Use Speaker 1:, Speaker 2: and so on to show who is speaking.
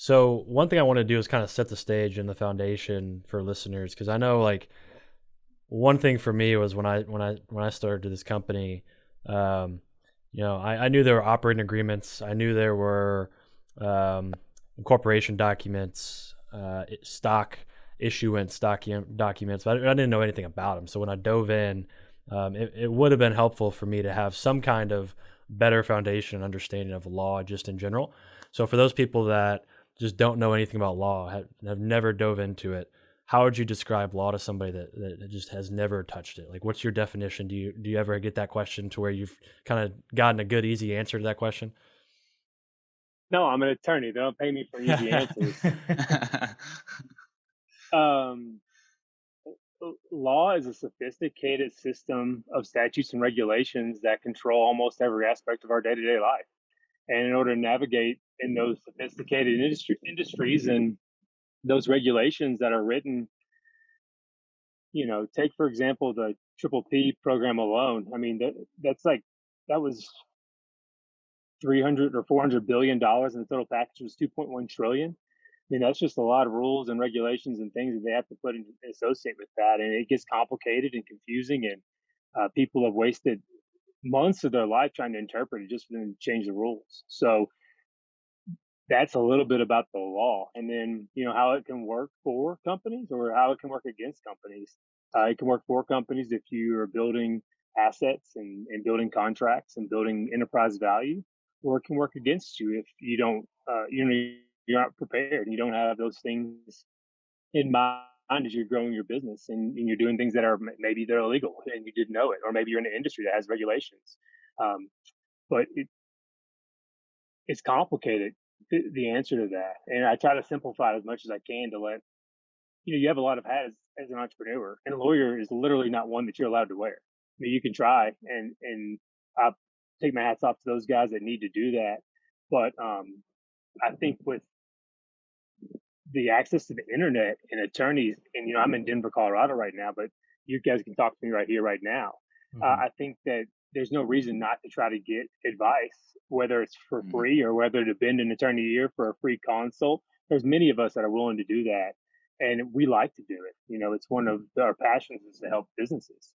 Speaker 1: So one thing I want to do is kind of set the stage and the foundation for listeners, because I know like one thing for me was when I started this company, um, I knew there were operating agreements. I knew there were incorporation documents, stock issuance documents, but I didn't know anything about them. So when I dove in, it would have been helpful for me to have some kind of better foundation and understanding of law just in general. So for those people that just don't know anything about law, have never dove into it, how would you describe law to somebody that just has never touched it? Like, what's your definition? Do you ever get that question to where you've kind of gotten a good, easy answer to that question?
Speaker 2: No, I'm an attorney. They don't pay me for easy answers. Um, Law is a sophisticated system of statutes and regulations that control almost every aspect of our day-to-day life. And in order to navigate in those sophisticated industries and those regulations that are written, take for example the Triple P program alone. I mean, that's like that was 300 or 400 billion dollars, and the total package was 2.1 trillion. I mean, that's just a lot of rules and regulations and things that they have to put in associate with that, and it gets complicated and confusing, and people have wasted months of their life trying to interpret it just for them to change the rules. So that's a little bit about the law, and then how it can work for companies or how it can work against companies. It can work for companies if you are building assets and building contracts and building enterprise value, or it can work against you if you don't, you're not prepared and you don't have those things in mind as you're growing your business, and you're doing things that are maybe they're illegal and you didn't know it, or maybe you're in an industry that has regulations. Um, but it's complicated, the answer to that, and I try to simplify it as much as I can to let you have a lot of hats as an entrepreneur, and a lawyer is literally not one that you're allowed to wear. I mean, you can try, and I take my hats off to those guys that need to do that, but I think with the access to the internet and attorneys, and I'm in Denver, Colorado right now, but you guys can talk to me right here, right now.
Speaker 1: Hmm.
Speaker 2: I think that there's no reason not to try to get advice, whether it's for
Speaker 3: Mhm.
Speaker 2: free or whether to bend an attorney ear for a free consult. There's many of us that are willing to do that, and we like to do it. It's one of our passions is to help businesses.